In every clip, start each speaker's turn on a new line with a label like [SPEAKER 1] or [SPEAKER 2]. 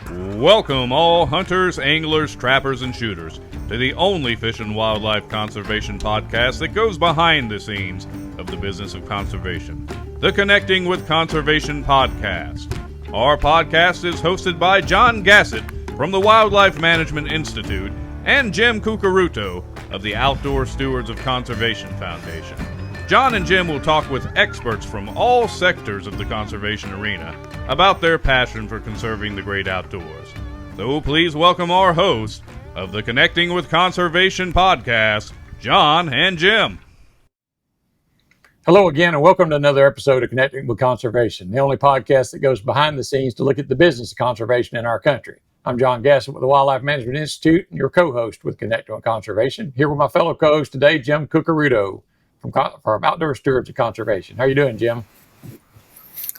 [SPEAKER 1] Welcome all hunters, anglers, trappers, and shooters to the only fish and wildlife conservation podcast that goes behind the scenes of the business of conservation, the Connecting with Conservation podcast. Our podcast is hosted by Jon Gassett from the Wildlife Management Institute and Jim Curcuruto of the Outdoor Stewards of Conservation Foundation. Jon and Jim will talk with experts from all sectors of the conservation arena about their passion for conserving the great outdoors. So please welcome our hosts of the Connecting with Conservation podcast, Jon and Jim.
[SPEAKER 2] Hello again, and welcome to another episode of Connecting with Conservation, the only podcast that goes behind the scenes to look at the business of conservation in our country. I'm Jon Gassett with the Wildlife Management Institute, and your co-host with Connecting with Conservation. Here with my fellow co-host today, Jim Curcuruto from Outdoor Stewards of Conservation. How are you doing, Jim?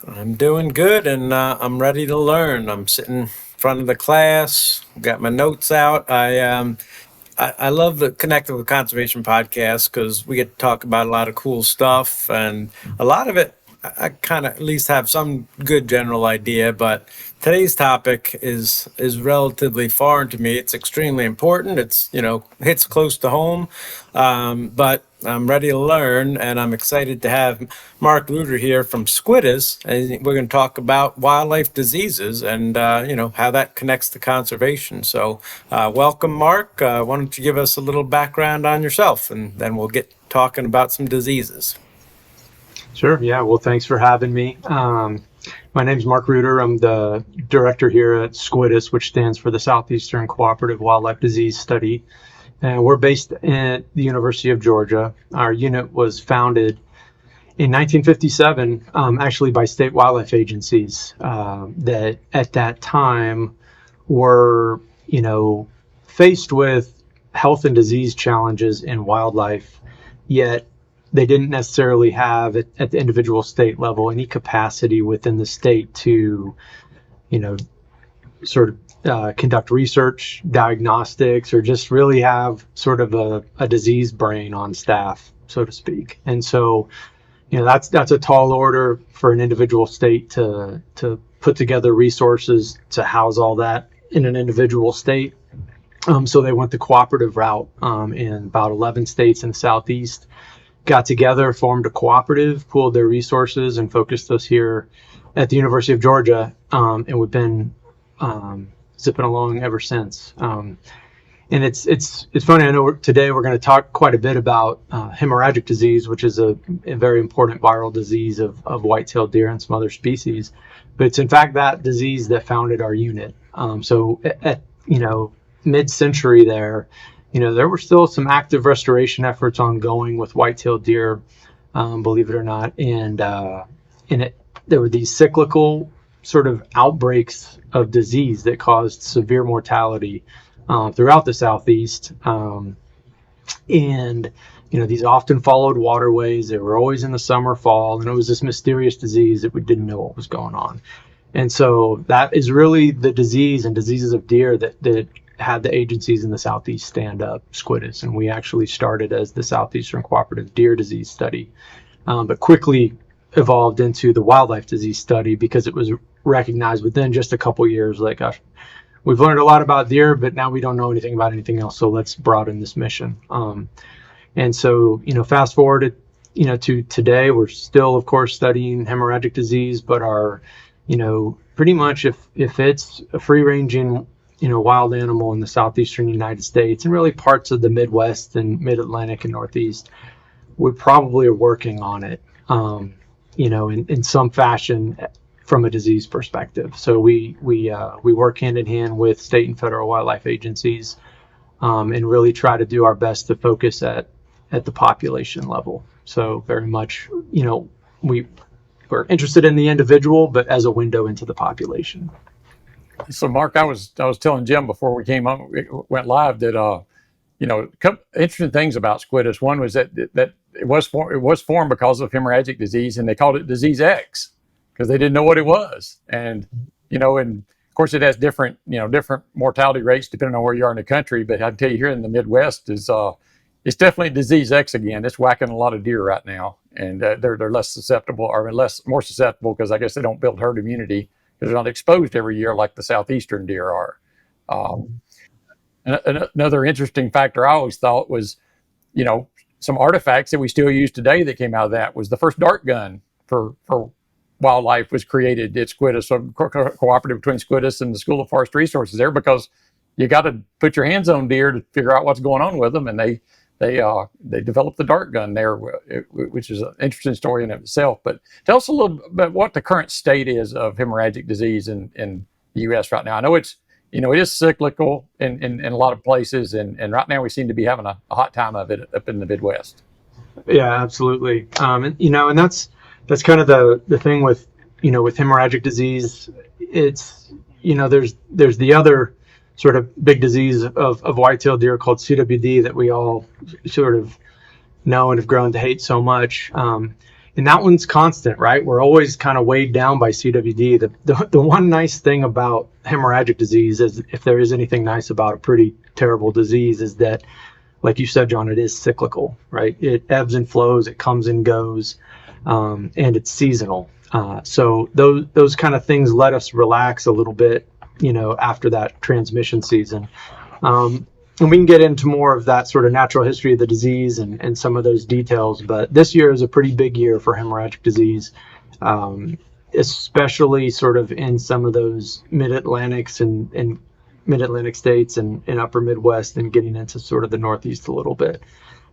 [SPEAKER 3] I'm doing good, and I'm ready to learn. I'm sitting in front of the class, got my notes out. I love the Connected with Conservation podcast because we get to talk about a lot of cool stuff, and a lot of it I kind of at least have some good general idea, but today's topic is relatively foreign to me. It's extremely important. It's, hits close to home, but I'm ready to learn, and I'm excited to have Mark Luter here from SCWDS, and we're going to talk about wildlife diseases and, how that connects to conservation. So welcome, Mark. Why don't you give us a little background on yourself, and then we'll get talking about some diseases.
[SPEAKER 4] Sure. Yeah. Well, thanks for having me. My name's Mark Luter. I'm the director here at SCWDS, which stands for the Southeastern Cooperative Wildlife Disease Study. And we're based at the University of Georgia. Our unit was founded in 1957, actually by state wildlife agencies that at that time were, faced with health and disease challenges in wildlife, yet they didn't necessarily have at the individual state level any capacity within the state to, conduct research, diagnostics, or just really have sort of a disease brain on staff, so to speak. And so, that's a tall order for an individual state to put together resources to house all that in an individual state. So they went the cooperative route in about 11 states in the Southeast. Got together, formed a cooperative, pooled their resources, and focused us here at the University of Georgia. And we've been zipping along ever since. And it's funny. I know today we're going to talk quite a bit about hemorrhagic disease, which is a very important viral disease of white-tailed deer and some other species. But it's in fact that disease that founded our unit. So at mid-century there were still some active restoration efforts ongoing with white-tailed deer, believe it or not. And there were these cyclical sort of outbreaks of disease that caused severe mortality throughout the Southeast. These often followed waterways. They were always in the summer, fall, and it was this mysterious disease that we didn't know what was going on. And so that is really the disease and diseases of deer that had the agencies in the Southeast stand up SCWDS, and we actually started as the Southeastern Cooperative Deer Disease Study, but quickly evolved into the Wildlife Disease Study because it was recognized within just a couple years, like, gosh, we've learned a lot about deer, but now we don't know anything about anything else, so let's broaden this mission. And so, fast forward to today, we're still, of course, studying hemorrhagic disease, but our, pretty much if it's a free-ranging wild animal in the southeastern United States and really parts of the Midwest and Mid-Atlantic and Northeast, we probably are working on it, in some fashion from a disease perspective. So we work hand in hand with state and federal wildlife agencies, and really try to do our best to focus at the population level. So very much, we're interested in the individual, but as a window into the population.
[SPEAKER 2] So, Mark, I was telling Jim before we went live that a couple interesting things about SCWDS. One was that it was formed because of hemorrhagic disease, and they called it Disease X because they didn't know what it was. And and of course it has different mortality rates depending on where you are in the country. But I can tell you here in the Midwest it's definitely Disease X again. It's whacking a lot of deer right now, and they're less susceptible, or more susceptible because I guess they don't build herd immunity because they're not exposed every year like the Southeastern deer are. Another interesting factor I always thought was, some artifacts that we still use today that came out of that was the first dart gun for wildlife was created at SCWDS, so cooperative between SCWDS and the School of Forest Resources there, because you got to put your hands on deer to figure out what's going on with them, and they developed the dart gun there, which is an interesting story in itself. But tell us a little bit what the current state is of hemorrhagic disease in the U.S. right now. I know it is cyclical in a lot of places, and right now we seem to be having a hot time of it up in the Midwest.
[SPEAKER 4] Yeah, absolutely. And that's kind of the thing with hemorrhagic disease. It's, there's the other sort of big disease of white-tailed deer called CWD that we all sort of know and have grown to hate so much. And that one's constant, right? We're always kind of weighed down by CWD. The one nice thing about hemorrhagic disease is, if there is anything nice about a pretty terrible disease, is that, like you said, John, it is cyclical, right? It ebbs and flows, it comes and goes, and it's seasonal. So those kind of things let us relax a little bit, after that transmission season. And we can get into more of that sort of natural history of the disease and some of those details. But this year is a pretty big year for hemorrhagic disease, especially sort of in some of those mid-Atlantics and mid-Atlantic states and upper Midwest, and getting into sort of the Northeast a little bit.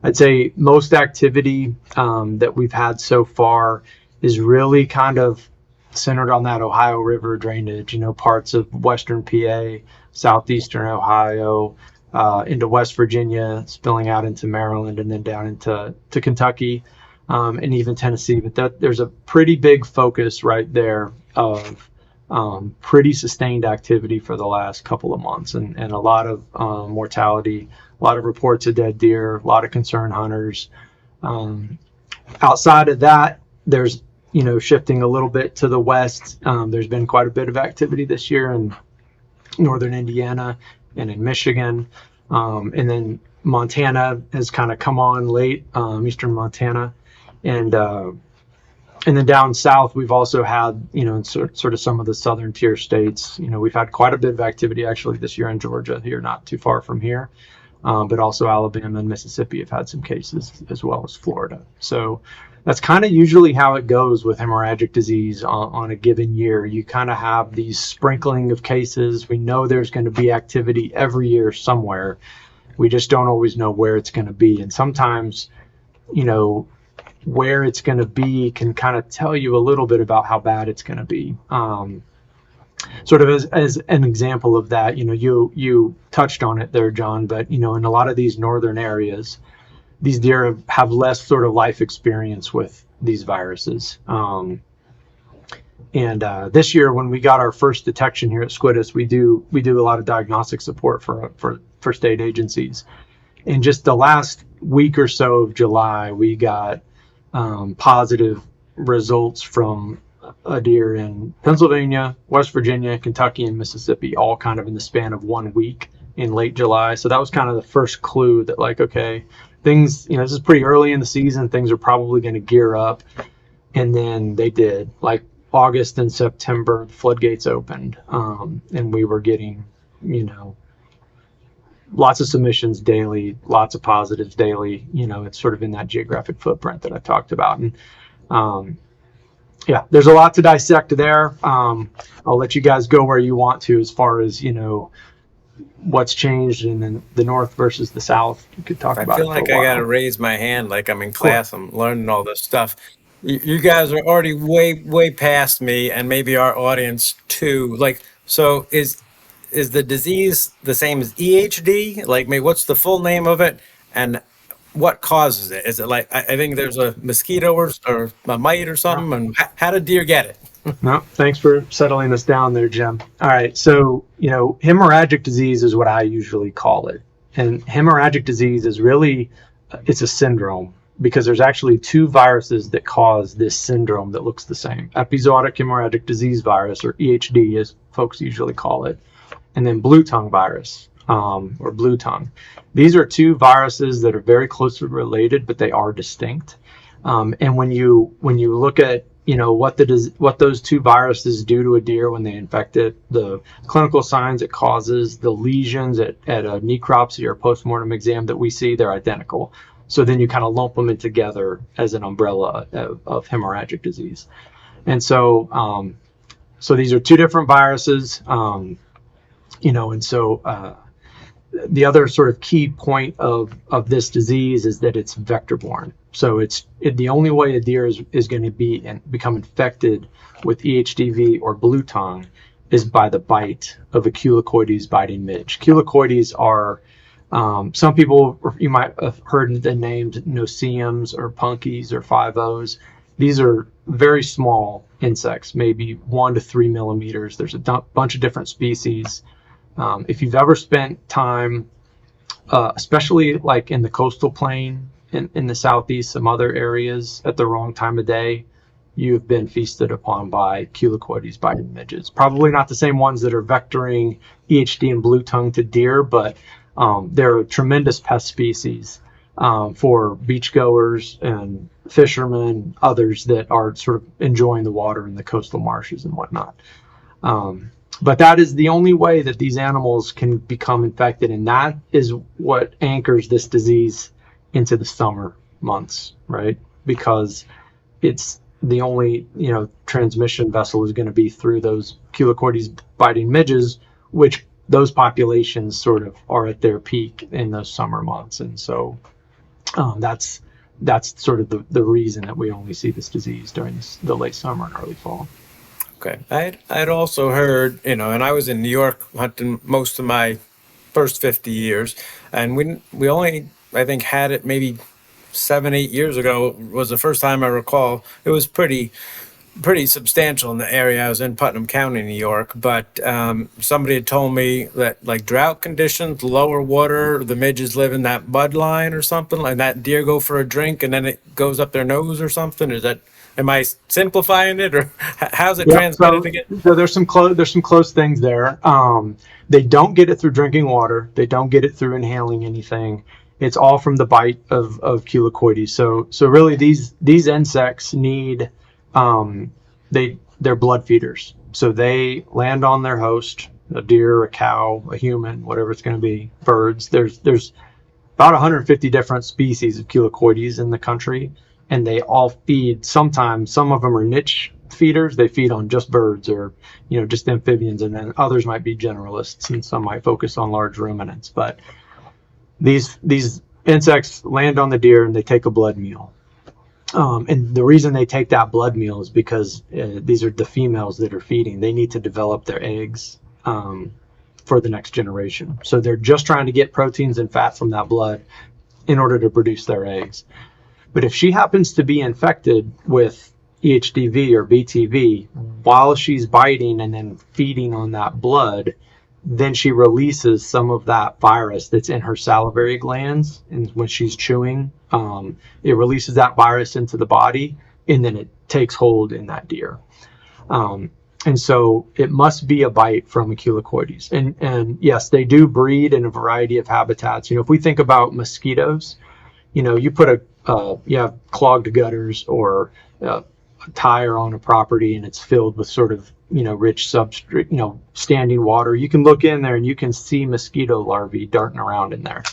[SPEAKER 4] I'd say most activity that we've had so far is really kind of centered on that Ohio River drainage, parts of Western PA, Southeastern Ohio, into West Virginia, spilling out into Maryland, and then down into Kentucky, and even Tennessee. But there's a pretty big focus right there of pretty sustained activity for the last couple of months, and a lot of mortality, a lot of reports of dead deer, a lot of concerned hunters. Outside of that, there's, shifting a little bit to the west, there's been quite a bit of activity this year in northern Indiana and in Michigan, and then Montana has kind of come on late, eastern Montana, and then down south we've also had, in sort of some of the southern tier states, we've had quite a bit of activity actually this year in Georgia, here not too far from here, but also Alabama and Mississippi have had some cases, as well as Florida. So that's kind of usually how it goes with hemorrhagic disease on a given year. You kind of have these sprinkling of cases. We know there's going to be activity every year somewhere. We just don't always know where it's going to be. And sometimes, where it's going to be can kind of tell you a little bit about how bad it's going to be. Sort of as an example of that, you touched on it there, John, but, in a lot of these northern areas, these deer have less sort of life experience with these viruses. And this year, when we got our first detection here at SCWDS, we do a lot of diagnostic support for state agencies. In just the last week or so of July, we got positive results from a deer in Pennsylvania, West Virginia, Kentucky, and Mississippi, all kind of in the span of 1 week in late July. So that was kind of the first clue that, like, okay, things, this is pretty early in the season, things are probably going to gear up. And then they did. Like August and September, the floodgates opened, and we were getting, lots of submissions daily, lots of positives daily. It's sort of in that geographic footprint that I talked about. And there's a lot to dissect there. I'll let you guys go where you want to as far as, what's changed in the north versus the south. You could talk about it.
[SPEAKER 3] I feel like I got to raise my hand like I'm in class. I'm learning all this stuff. You guys are already way past me, and maybe our audience too. Like, so is the disease the same as EHD? Like, what's the full name of it, and what causes it? Is it like, I think there's a mosquito or a mite or something, and how did deer get it?
[SPEAKER 4] No, thanks for settling us down there, Jim. All right, so, hemorrhagic disease is what I usually call it. And hemorrhagic disease is really, it's a syndrome, because there's actually two viruses that cause this syndrome that looks the same. Epizootic Hemorrhagic Disease virus, or EHD, as folks usually call it, and then Bluetongue virus, or Bluetongue. These are two viruses that are very closely related, but they are distinct. And when you look at what those two viruses do to a deer when they infect it, the clinical signs it causes, the lesions at a necropsy or postmortem exam that we see, they're identical. So then you kind of lump them in together as an umbrella of hemorrhagic disease. And so these are two different viruses, and so the other sort of key point of this disease is that it's vector-borne. So the only way a deer is going to become infected with EHDV or bluetongue is by the bite of a Culicoides biting midge. Culicoides are some people, you might have heard the names noceums or punkies or 5-0s. These are very small insects, maybe 1 to 3 millimeters. There's a bunch of different species. If you've ever spent time, especially like in the coastal plain in the Southeast, some other areas at the wrong time of day, you've been feasted upon by Culicoides biting midges. Probably not the same ones that are vectoring EHD and bluetongue to deer, but they're a tremendous pest species for beachgoers and fishermen, others that are sort of enjoying the water in the coastal marshes and whatnot. But that is the only way that these animals can become infected, and that is what anchors this disease into the summer months, right? Because it's the only, transmission vessel is going to be through those Culicoides biting midges, which those populations sort of are at their peak in those summer months. And so that's sort of the reason that we only see this disease during the late summer and early fall.
[SPEAKER 3] Okay. I'd also heard, and I was in New York hunting most of my first 50 years, and we only, I think, had it maybe 7-8 years ago was the first time I recall. It was pretty substantial in the area. I was in Putnam County, New York, but somebody had told me that like drought conditions, lower water, the midges live in that mud line or something, like that deer go for a drink and then it goes up their nose or something. Am I simplifying it, or how's it transmitted again?
[SPEAKER 4] So there's some close things there. They don't get it through drinking water. They don't get it through inhaling anything. It's all from the bite of Culicoides. So really these insects need they're blood feeders. So they land on their host, a deer, a cow, a human, whatever it's going to be, birds. There's about 150 different species of Culicoides in the country, and they all feed. Sometimes some of them are niche feeders. They feed on just birds or just amphibians, and then others might be generalists, and some might focus on large ruminants. But these insects land on the deer and they take a blood meal. And the reason they take that blood meal is because these are the females that are feeding. They need to develop their eggs for the next generation. So they're just trying to get proteins and fat from that blood in order to produce their eggs. But if she happens to be infected with EHDV or BTV while she's biting and then feeding on that blood, then she releases some of that virus that's in her salivary glands. And when she's chewing, it releases that virus into the body, and then it takes hold in that deer. And so it must be a bite from a Culicoides. And yes, they do breed in a variety of habitats. If we think about mosquitoes, you put you have clogged gutters or a tire on a property and it's filled with sort of rich substrate, standing water. You can look in there and you can see mosquito larvae darting around in there.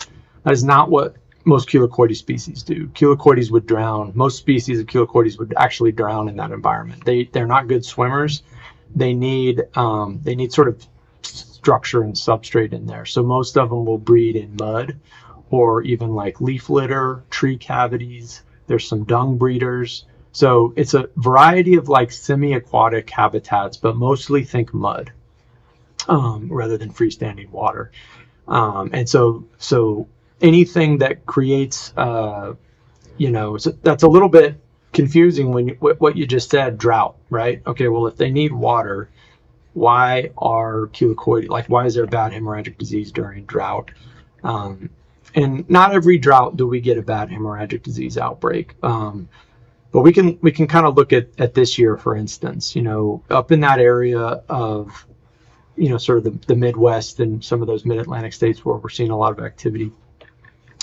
[SPEAKER 4] That is not what most Culicoides species do. Culicoides would drown. Most species of Culicoides would actually drown in that environment. They're not good swimmers. They need sort of structure and substrate in there. So most of them will breed in mud or even like leaf litter, tree cavities. There's some dung breeders. So it's a variety of like semi-aquatic habitats, but mostly think mud rather than freestanding water. And so anything that creates, so that's a little bit confusing when what you just said, drought, right? Okay, well, if they need water, why are Culicoides, why is there bad hemorrhagic disease during drought? And not every drought do we get a bad hemorrhagic disease outbreak. But we can kind of look at this year, for instance, up in that area of, sort of the Midwest and some of those mid-Atlantic states where we're seeing a lot of activity.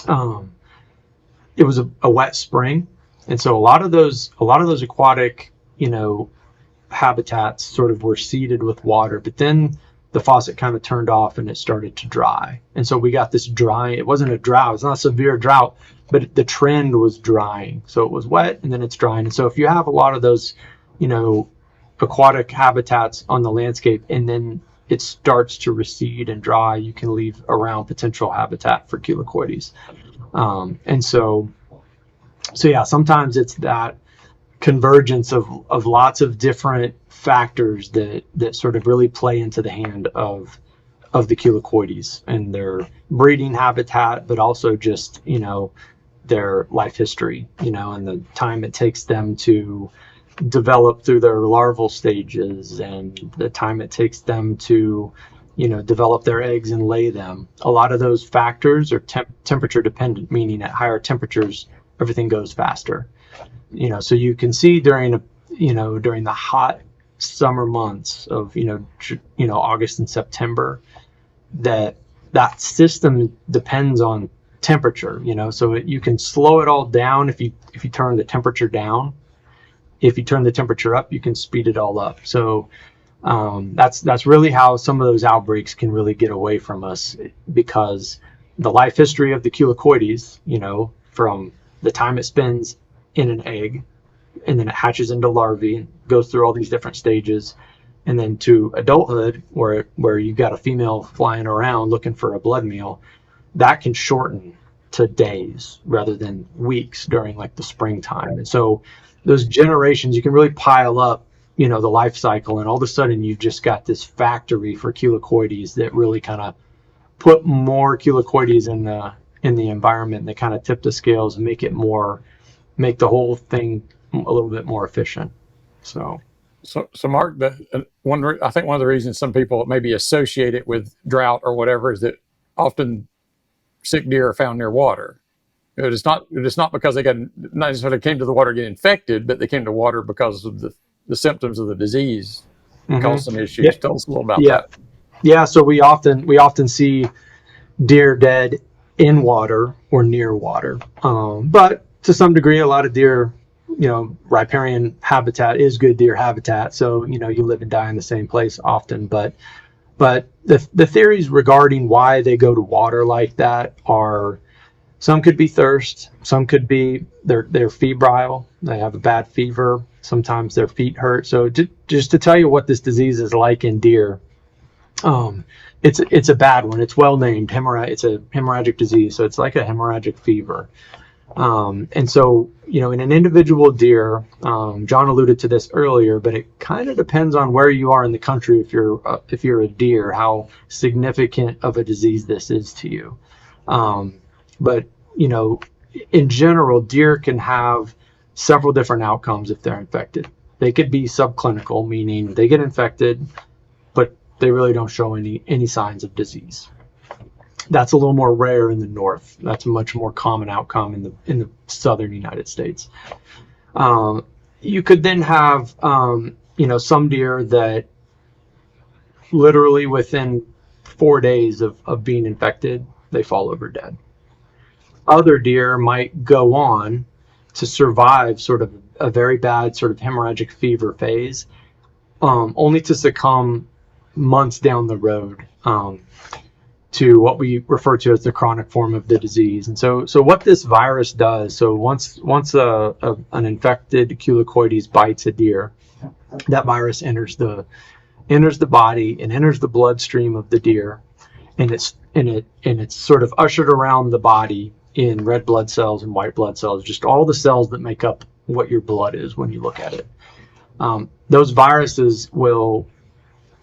[SPEAKER 4] It was a wet spring. And so a lot of those aquatic, habitats sort of were seeded with water, but then the faucet kind of turned off and it started to dry. And so we got this dry, it wasn't a drought, it's not a severe drought, but the trend was drying. So it was wet and then it's drying. And so if you have a lot of those, aquatic habitats on the landscape and then it starts to recede and dry, you can leave around potential habitat for Chelocoides. And so yeah, sometimes it's that convergence of lots of different factors that sort of really play into the hand of the Chelocoides and their breeding habitat, but also just, their life history, and the time it takes them to develop through their larval stages and the time it takes them to, develop their eggs and lay them. A lot of those factors are temperature dependent, meaning at higher temperatures, everything goes faster. So you can see during the hot summer months of, August and September, that system depends on temperature, so you can slow it all down if you turn the temperature down. If you turn the temperature up, you can speed it all up. So that's really how some of those outbreaks can really get away from us, because the life history of the Chelocoides, from the time it spends in an egg and then it hatches into larvae and goes through all these different stages, and then to adulthood where you've got a female flying around looking for a blood meal, that can shorten to days rather than weeks during like the springtime. And so those generations, you can really pile up, the life cycle, and all of a sudden you've just got this factory for Chelocoides that really kind of put more Chelocoides in the environment. They kind of tip the scales and make the whole thing a little bit more efficient. So
[SPEAKER 2] Mark, I think one of the reasons some people maybe associate it with drought or whatever is that often sick deer are found near water. It's not because they not necessarily came to the water to get infected, but they came to water because of the symptoms of the disease caused some issues. Yeah. Tell us a little about that.
[SPEAKER 4] Yeah, so we often see deer dead in water or near water, but to some degree, a lot of deer, riparian habitat is good deer habitat. So you live and die in the same place often, but the theories regarding why they go to water like that are, some could be thirst, some could be they're febrile, they have a bad fever, sometimes their feet hurt. So just to tell you what this disease is like in deer, it's a bad one. It's well named. It's a hemorrhagic disease, so it's like a hemorrhagic fever. And so, in an individual deer, John alluded to this earlier, but it kind of depends on where you are in the country. If you're a deer, how significant of a disease this is to you. But, in general, deer can have several different outcomes if they're infected. They could be subclinical, meaning they get infected, but they really don't show any signs of disease. That's a little more rare in the north. That's a much more common outcome in the southern United States. You could then have, some deer that literally within 4 days of being infected, they fall over dead. Other deer might go on to survive sort of a very bad sort of hemorrhagic fever phase, only to succumb months down the road to what we refer to as the chronic form of the disease. And so what this virus does, so once an infected Chelocoides bites a deer, that virus enters the body and enters the bloodstream of the deer, and it's sort of ushered around the body in red blood cells and white blood cells, just all the cells that make up what your blood is when you look at it. Those viruses will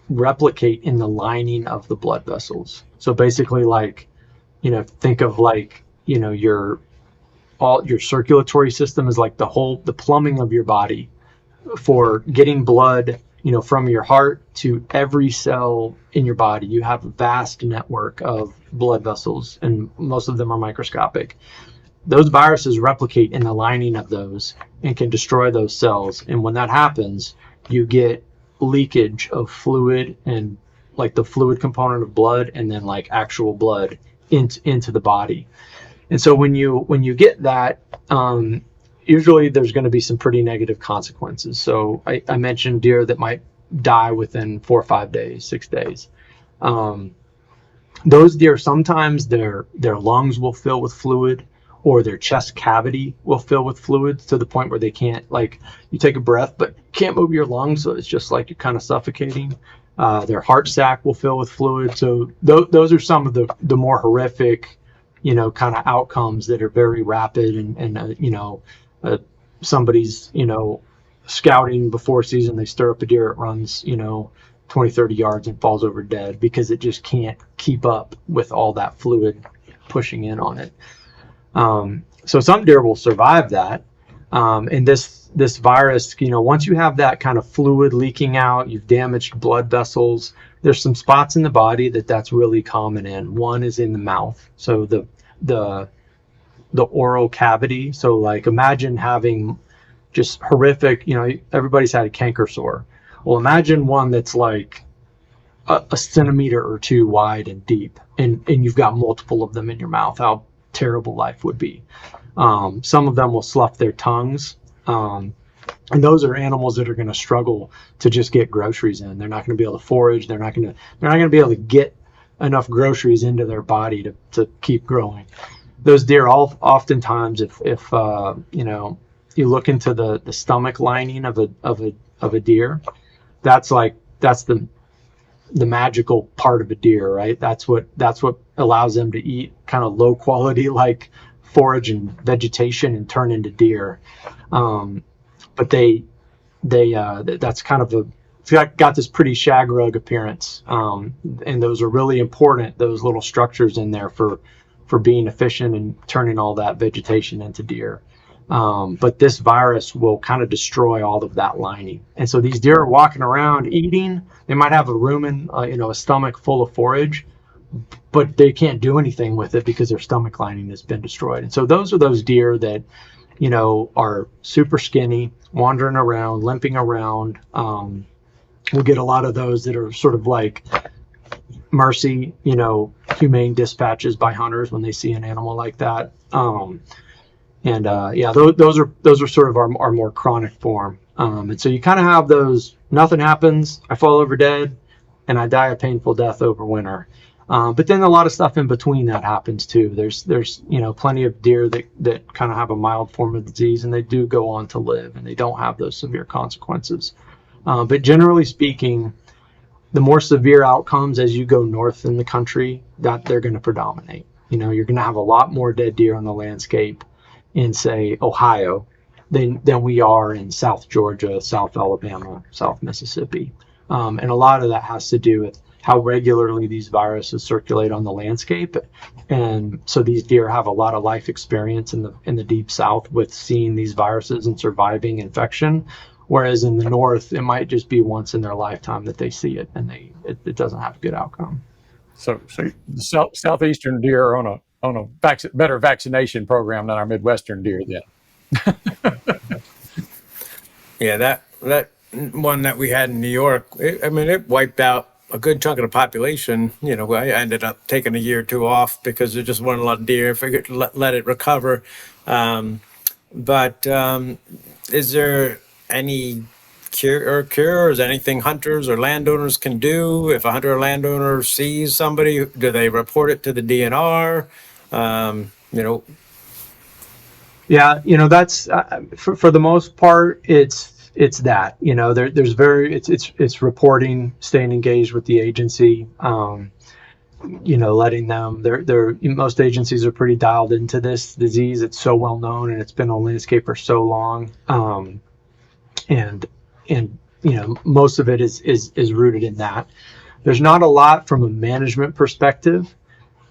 [SPEAKER 4] replicate in the lining of the blood vessels. So basically, think of your circulatory system is like the plumbing of your body for getting blood, from your heart to every cell in your body. You have a vast network of blood vessels, and most of them are microscopic. Those viruses replicate in the lining of those and can destroy those cells. And when that happens, you get leakage of fluid, and like the fluid component of blood, and then like actual blood into the body. And so when you get that, usually there's going to be some pretty negative consequences. So I mentioned deer that might die within 4 or 5 days, 6 days. Those deer, sometimes their lungs will fill with fluid, or their chest cavity will fill with fluid to the point where they can't, like, you take a breath but can't move your lungs, so it's just like you're kind of suffocating. Their heart sac will fill with fluid. So those are some of the more horrific, kind of outcomes that are very rapid, and somebody's, scouting before season, they stir up a deer, it runs, 20, 30 yards and falls over dead because it just can't keep up with all that fluid pushing in on it. So some deer will survive that. And this virus, once you have that kind of fluid leaking out, you've damaged blood vessels, there's some spots in the body that's really common in. One is in the mouth. So the oral cavity. So like, imagine having just horrific, everybody's had a canker sore. Well, imagine one that's like a centimeter or 2 wide and deep, and you've got multiple of them in your mouth. How terrible life would be. Some of them will slough their tongues. And those are animals that are going to struggle to just get groceries in. They're not going to be able to forage. They're not going to be able to get enough groceries into their body to keep growing. Those deer, oftentimes, if you look into the stomach lining of a deer, that's the magical part of a deer, right? That's what allows them to eat kind of low quality, like forage and vegetation, and turn into deer. But that's kind of it's got this pretty shag rug appearance. And those are really important, those little structures in there for being efficient and turning all that vegetation into deer. But this virus will kind of destroy all of that lining. And so these deer are walking around eating. They might have a rumen, a stomach full of forage, but they can't do anything with it because their stomach lining has been destroyed. And so those are those deer that, are super skinny, wandering around, limping around. We'll get a lot of those that are sort of like mercy, humane dispatches by hunters when they see an animal like that. Those are sort of our more chronic form. And so you kind of have those, nothing happens, I fall over dead, and I die a painful death over winter. But then a lot of stuff in between that happens too. There's plenty of deer that kind of have a mild form of disease, and they do go on to live, and they don't have those severe consequences. But generally speaking, the more severe outcomes as you go north in the country, that they're going to predominate. You're going to have a lot more dead deer on the landscape in, say, Ohio than we are in South Georgia, South Alabama, South Mississippi. And a lot of that has to do with how regularly these viruses circulate on the landscape. And so these deer have a lot of life experience in the deep South with seeing these viruses and surviving infection. Whereas in the North, it might just be once in their lifetime that they see it, and it doesn't have a good outcome.
[SPEAKER 2] So the Southeastern deer are on a better vaccination program than our Midwestern deer then.
[SPEAKER 3] Yeah, that one that we had in New York, it wiped out a good chunk of the population. I ended up taking a year or two off because there just weren't a lot of deer. I figured to let it recover. But is there any cure, or is anything hunters or landowners can do? If a hunter or landowner sees somebody, do they report it to the DNR?
[SPEAKER 4] Yeah, that's for the most part, it's that, it's reporting, staying engaged with the agency, letting them, most agencies are pretty dialed into this disease. It's so well known, and it's been on landscape for so long. And most of it is rooted in that. There's not a lot from a management perspective,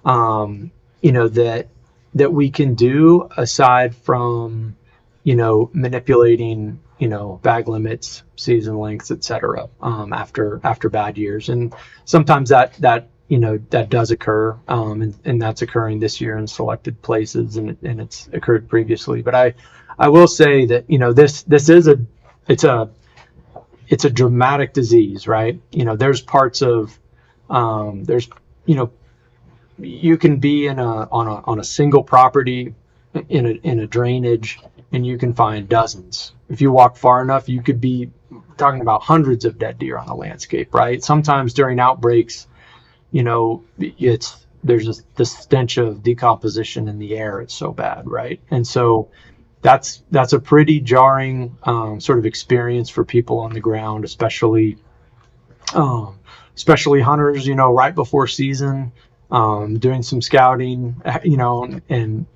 [SPEAKER 4] that we can do aside from, manipulating, bag limits, season lengths, etc. After bad years. And sometimes that does occur, and that's occurring this year in selected places, and it's occurred previously. But I will say that, this is it's a dramatic disease, right? There's parts of, you can be on a single property in a drainage, and you can find dozens. If you walk far enough, you could be talking about hundreds of dead deer on the landscape, right? Sometimes during outbreaks, there's the stench of decomposition in the air. It's so bad, right? And so that's a pretty jarring sort of experience for people on the ground, especially hunters, right before season, doing some scouting, and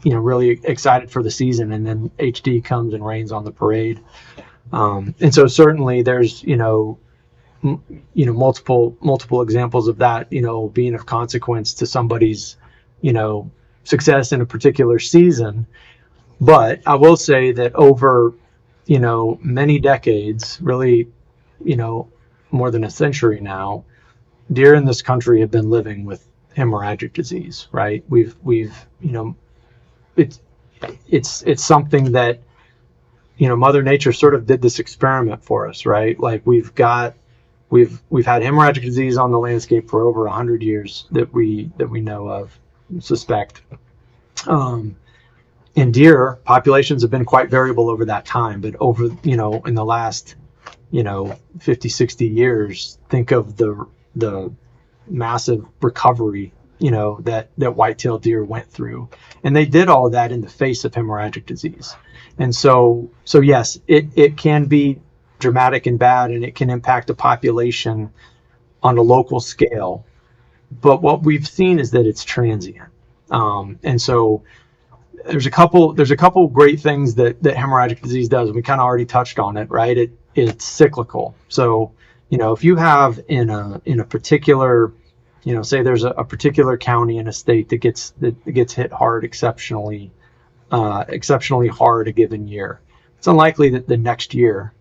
[SPEAKER 4] really excited for the season, and then HD comes and rains on the parade. And so certainly there's, multiple examples of that, being of consequence to somebody's, success in a particular season. But I will say that over, many decades, really, more than a century now, deer in this country have been living with hemorrhagic disease, right? It's something that, Mother Nature sort of did this experiment for us, right? Like we've had hemorrhagic disease on the landscape for over 100 years that we know of, suspect. And deer populations have been quite variable over that time, but over, in the last, 50, 60 years, think of the massive recovery, that white-tailed deer went through. And they did all of that in the face of hemorrhagic disease. And so yes, it can be dramatic and bad, and it can impact a population on a local scale. But what we've seen is that it's transient. And so there's a couple great things that hemorrhagic disease does. We kind of already touched on it, right? It's cyclical. So, if you have in a particular, say there's a particular county in a state that gets hit hard, exceptionally hard a given year, it's unlikely that the next year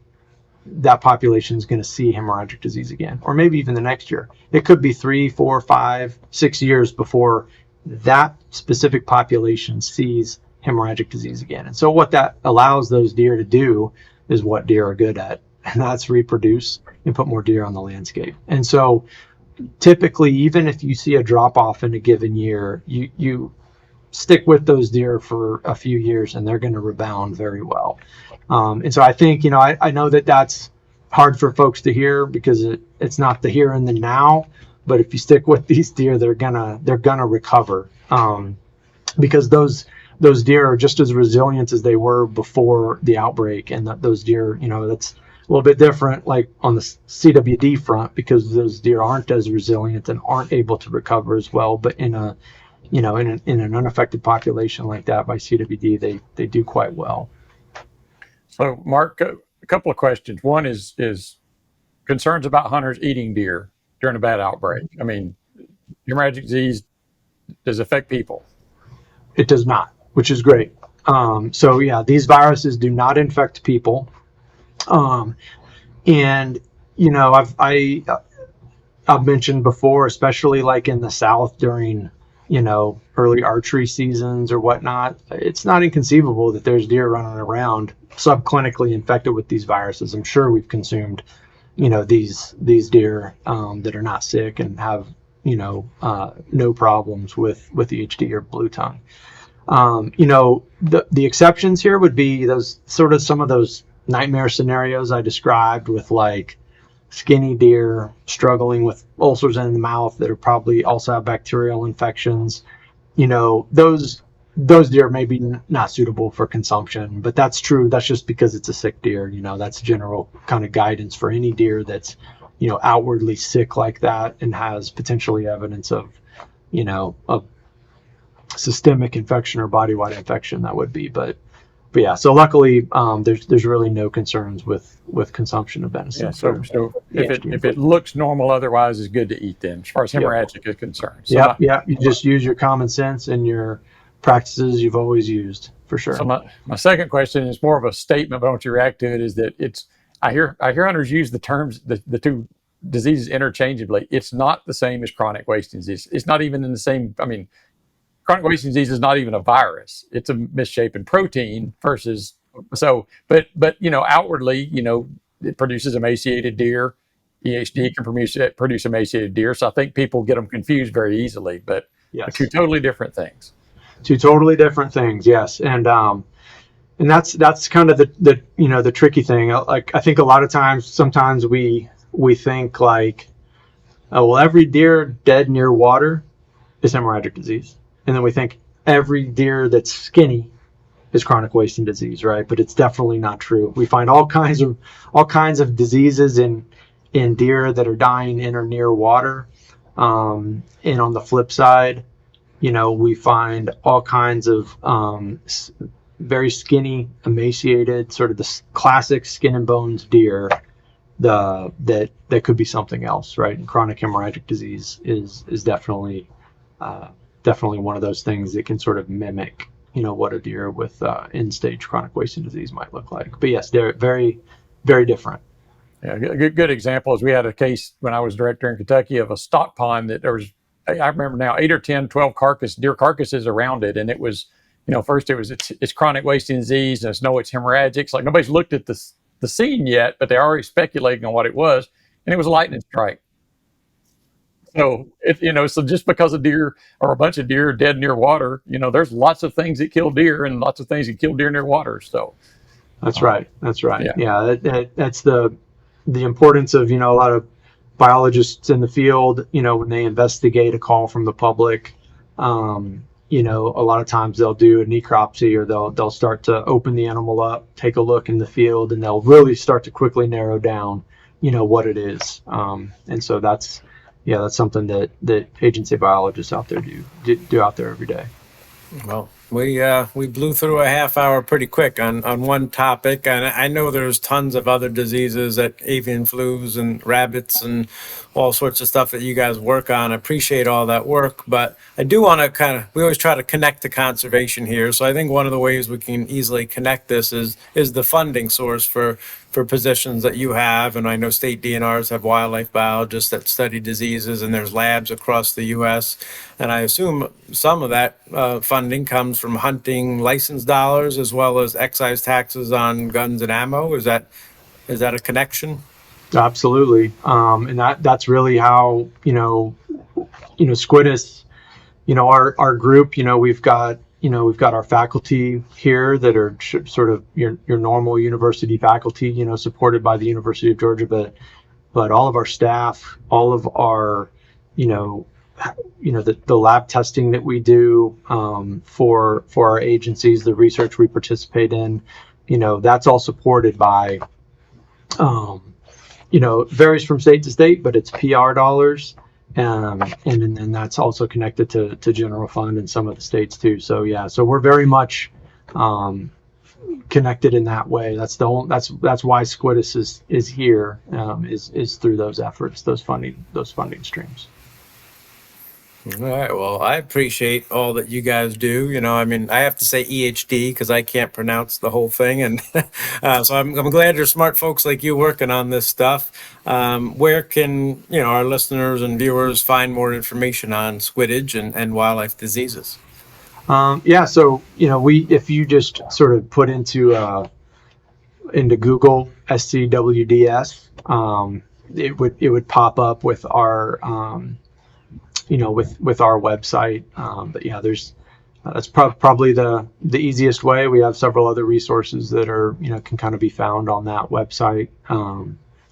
[SPEAKER 4] that population is going to see hemorrhagic disease again, or maybe even the next year. It could be 3, 4, 5, 6 years before that specific population sees hemorrhagic disease again. And so what that allows those deer to do is what deer are good at, and that's reproduce and put more deer on the landscape. And so typically, even if you see a drop off in a given year, you stick with those deer for a few years and they're going to rebound very well. And so I think, I know that that's hard for folks to hear because it's not the here and the now, but if you stick with these deer, they're gonna recover, because those deer are just as resilient as they were before the outbreak. And those deer, that's a little bit different, like on the CWD front, because those deer aren't as resilient and aren't able to recover as well. But in an unaffected population like that by CWD, they do quite well.
[SPEAKER 2] So, Mark, a couple of questions. One is concerns about hunters eating deer during a bad outbreak. I mean, hemorrhagic disease does affect people.
[SPEAKER 4] It does not, which is great. So yeah, these viruses do not infect people. And I've mentioned before, especially like in the South during, early archery seasons or whatnot, it's not inconceivable that there's deer running around subclinically infected with these viruses. I'm sure we've consumed, these deer that are not sick and have, no problems with EHD or Bluetongue. The exceptions here would be those sort of some of those nightmare scenarios I described with like skinny deer struggling with ulcers in the mouth that are probably also have bacterial infections. Those deer may be not suitable for consumption, but that's true. That's just because it's a sick deer. That's general kind of guidance for any deer that's, outwardly sick like that and has potentially evidence of, a systemic infection or body-wide infection. That would be, but yeah. So luckily, there's really no concerns with consumption of venison.
[SPEAKER 2] Yeah. So if it looks normal, otherwise, it's good to eat then, as far as hemorrhagic is concerned. So
[SPEAKER 4] You just use your common sense and your practices you've always used, for sure.
[SPEAKER 2] So my second question is more of a statement, but I want you to react to it. Is that I hear hunters use the terms, the two diseases interchangeably. It's not the same as chronic wasting disease. It's not even in the same. I mean, chronic wasting disease is not even a virus. It's a misshapen protein versus but outwardly, it produces emaciated deer. EHD can produce emaciated deer. So I think people get them confused very easily, but
[SPEAKER 4] yes.
[SPEAKER 2] Two totally different things.
[SPEAKER 4] Two totally different things. Yes. And And that's kind of the the tricky thing. Like, I think a lot of times, sometimes we think like, oh, well, every deer dead near water is hemorrhagic disease, and then we think every deer that's skinny is chronic wasting disease, right? But it's definitely not true. We find all kinds of diseases in deer that are dying in or near water. And on the flip side, we find all kinds of very skinny, emaciated, sort of the classic skin and bones deer that could be something else, right? And chronic hemorrhagic disease is definitely one of those things that can sort of mimic what a deer with end-stage chronic wasting disease might look like. But yes, they're very, very different.
[SPEAKER 2] Yeah, good example is we had a case when I was director in Kentucky of a stock pond that there was, I remember now, 8 or 10, 12 deer carcasses around it. And it was, first it's chronic wasting disease, and it's hemorrhagic. It's like nobody's looked at the scene yet, but they're already speculating on what it was. And it was a lightning strike. So, so just because a deer or a bunch of deer are dead near water, there's lots of things that kill deer and lots of things that kill deer near water. So
[SPEAKER 4] that's right. Yeah, that's the importance of, a lot of biologists in the field, when they investigate a call from the public, a lot of times they'll do a necropsy, or they'll start to open the animal up, take a look in the field, and they'll really start to quickly narrow down, what it is. And so that's something that agency biologists out there do out there every day.
[SPEAKER 3] Well, we blew through a half hour pretty quick on one topic, and I know there's tons of other diseases, that avian flus and rabbits and all sorts of stuff that you guys work on. I appreciate all that work, but I do want to we always try to connect to conservation here. So I think one of the ways we can easily connect this is the funding source for positions that you have. And I know state DNRs have wildlife biologists that study diseases, and there's labs across the U.S. And I assume some of that funding comes from hunting license dollars, as well as excise taxes on guns and ammo. Is that a connection?
[SPEAKER 4] Absolutely. And that's really how, SCWDS, our group, we've got our faculty here that are sort of your normal university faculty, supported by the University of Georgia, but all of our staff, all of our, the lab testing that we do for our agencies, the research we participate in, that's all supported by, varies from state to state, but it's PR dollars. And then that's also connected to general fund in some of the states too. So so we're very much connected in that way. That's why SCWDS is here, is through those efforts, those funding streams.
[SPEAKER 3] All right. Well, I appreciate all that you guys do. I have to say EHD because I can't pronounce the whole thing. And so I'm glad there's smart folks like you working on this stuff. Where can, our listeners and viewers find more information on squiddage and wildlife diseases?
[SPEAKER 4] So, if you just sort of put into Google SCWDS, it would pop up with our, with our website. But that's probably the easiest way. We have several other resources that are, can kind of be found on that website.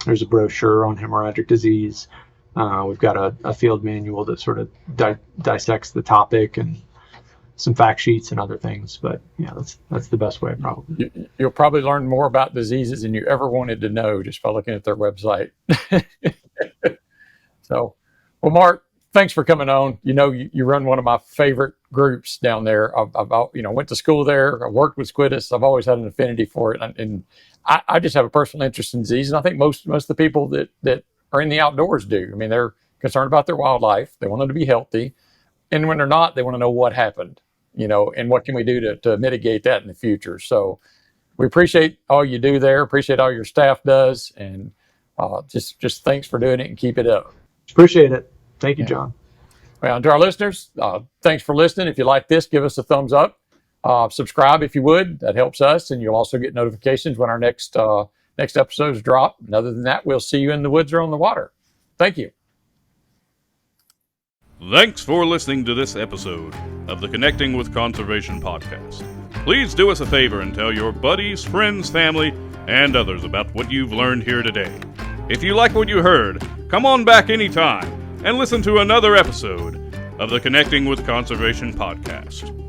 [SPEAKER 4] There's a brochure on hemorrhagic disease. We've got a field manual that sort of dissects the topic, and some fact sheets and other things. But that's the best way, probably.
[SPEAKER 2] You'll probably learn more about diseases than you ever wanted to know just by looking at their website. So, well, Mark, thanks for coming on. You run one of my favorite groups down there. I've went to school there. I worked with SCWDS. I've always had an affinity for it, and I just have a personal interest in disease. And I think most of the people that are in the outdoors do. I mean, they're concerned about their wildlife. They want them to be healthy, and when they're not, they want to know what happened. And what can we do to mitigate that in the future. So we appreciate all you do there. Appreciate all your staff does, and just thanks for doing it, and keep it up.
[SPEAKER 4] Appreciate it. Thank you, John.
[SPEAKER 2] Well, to our listeners, thanks for listening. If you like this, give us a thumbs up. Subscribe if you would. That helps us, and you'll also get notifications when our next episodes drop. And other than that, we'll see you in the woods or on the water. Thank you.
[SPEAKER 1] Thanks for listening to this episode of the Connecting with Conservation podcast. please do us a favor and tell your buddies, friends, family, and others about what you've learned here today. If you like what you heard, come on back anytime and listen to another episode of the Connecting with Conservation podcast.